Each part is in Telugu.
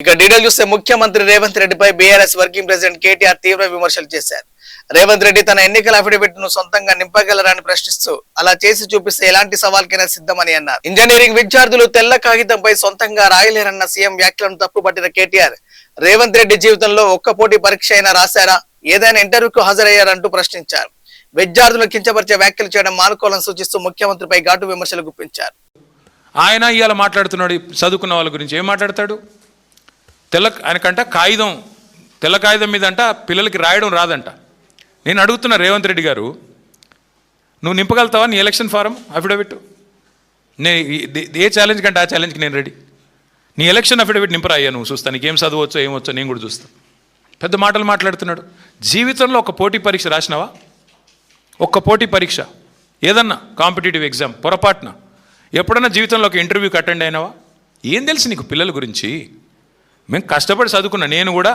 ఇక డీటెయిల్ చూస్తే ముఖ్యమంత్రి రేవంత్ రెడ్డిపై బీఆర్ఎస్ వర్కింగ్ ప్రెసిడెంట్ కేటీఆర్ తీవ్ర విమర్శలు చేశారు. రేవంత్ రెడ్డి తన ఎన్నికల అఫిడవిట్ ను సొంతంగా నింపగలరని ప్రశ్నిస్తూ అలా చేసి చూపిస్తే ఎలాంటి సవాల్కైనా సిద్ధమని అన్నారు. ఇంజనీరింగ్ విద్యార్థులు తెల్ల కాగితంపై సొంతంగా రాయలేరన్న సీఎం వ్యాఖ్యలను తప్పుపట్టిన కేటీఆర్ రేవంత్ రెడ్డి జీవితంలో ఒక్క పోటీ పరీక్ష అయినా రాశారా, ఏదైనా ఇంటర్వ్యూకు హాజరయ్యారంటూ ప్రశ్నించారు. విద్యార్థులను కించపరిచే వ్యాఖ్యలు చేయడం మానుకోవాలని సూచిస్తూ ముఖ్యమంత్రిపై ఘాటు విమర్శలు గుప్పించారు. ఆయన ఇవాళ మాట్లాడుతున్నాడు, చదువుకున్న వాళ్ళ గురించి ఏం మాట్లాడతాడు? ఆయనకంట తెల్ల కాగితం మీద అంట పిల్లలకి రాయడం రాదంట. నేను అడుగుతున్న రేవంత్ రెడ్డి గారు, నువ్వు నింపగలుగుతావా నీ ఎలక్షన్ ఫారం అఫిడవిట్? ఏ ఛాలెంజ్ కంటే ఆ ఛాలెంజ్కి నేను రెడీ. నీ ఎలక్షన్ అఫిడవిట్ నింపరాయ్యా, నువ్వు చూస్తా, నీకేం చదవచ్చో ఏమొచ్చో నేను కూడా చూస్తాను. పెద్ద మాటలు మాట్లాడుతున్నాడు. జీవితంలో ఒక పోటీ పరీక్ష రాసినావా? ఒక్క పోటీ పరీక్ష ఏదన్నా కాంపిటేటివ్ ఎగ్జామ్ పొరపాటున ఎప్పుడన్నా జీవితంలో ఒక ఇంటర్వ్యూకి అటెండ్ అయినావా? ఏం తెలుసు నీకు పిల్లల గురించి? మేము కష్టపడి చదువుకున్నా. నేను కూడా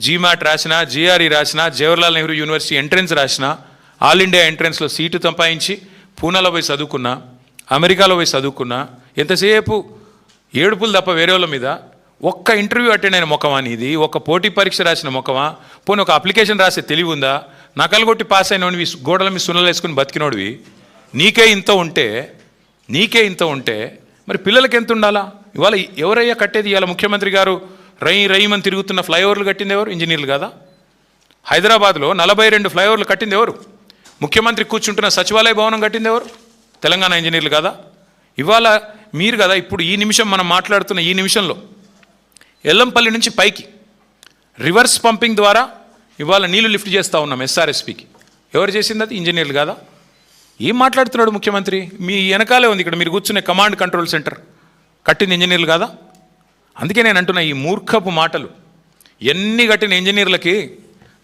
జీమాట్ రాసిన, జిఆర్ఈ రాసిన, జవహర్లాల్ నెహ్రూ యూనివర్సిటీ ఎంట్రన్స్ రాసిన, ఆల్ ఇండియా ఎంట్రన్స్లో సీటు సంపాదించి పూనాలో పోయి చదువుకున్నా, అమెరికాలో పోయి చదువుకున్నా. ఎంతసేపు ఏడుపులు తప్ప వేరే వాళ్ళ మీద. ఒక్క ఇంటర్వ్యూ అటెండ్ అయిన ముఖమా నీది? ఒక్క పోటీ పరీక్ష రాసిన ముఖమా? పోనీ ఒక అప్లికేషన్ రాసే తెలివి ఉందా? నకలు కొట్టి పాస్ అయినవి గోడల మీద సున్నలు వేసుకుని బతికినోడివి. నీకే ఇంత ఉంటే మరి పిల్లలకి ఎంత ఉండాలా? ఇవాళ ఎవరయ్యా కట్టేది? ఇవాళ ముఖ్యమంత్రి గారు రయ్యమని తిరుగుతున్న ఫ్లైఓవర్లు కట్టింది ఎవరు? ఇంజనీర్లు కదా? హైదరాబాద్లో 42 ఫ్లైఓవర్లు కట్టింది ఎవరు? ముఖ్యమంత్రి కూర్చుంటున్న సచివాలయ భవనం కట్టింది ఎవరు? తెలంగాణ ఇంజనీర్లు కదా? ఇవాళ మీరు కదా ఇప్పుడు ఈ నిమిషం మనం మాట్లాడుతున్న ఈ నిమిషంలో ఎల్లంపల్లి నుంచి పైకి రివర్స్ పంపింగ్ ద్వారా ఇవాళ నీళ్లు లిఫ్ట్ చేస్తూ ఉన్నాం ఎస్ఆర్ఎస్పికి. ఎవరు చేసింది? అది ఇంజనీర్లు కదా? ఏం మాట్లాడుతున్నాడు ముఖ్యమంత్రి? మీ వెనకాలే ఉంది, ఇక్కడ మీరు కూర్చునే కమాండ్ కంట్రోల్ సెంటర్ కట్టింది ఇంజనీర్లు కదా? అందుకే నేను అంటున్నా, ఈ మూర్ఖపు మాటలు ఎన్ని కట్టిన ఇంజనీర్లకి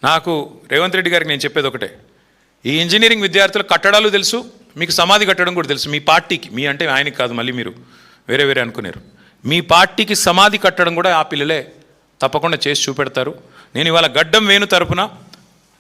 నాకు రేవంత్ రెడ్డి గారికి నేను చెప్పేది ఒకటే, ఈ ఇంజనీరింగ్ విద్యార్థులకు కట్టడాలు తెలుసు, మీకు సమాధి కట్టడం కూడా తెలుసు. మీ పార్టీకి, మీ అంటే ఆయనకి కాదు, మళ్ళీ మీరు వేరే అనుకున్నారు, మీ పార్టీకి సమాధి కట్టడం కూడా ఆ పిల్లలే తప్పకుండా చేసి చూపెడతారు. నేను ఇవాళ గడ్డం వేణు తరపున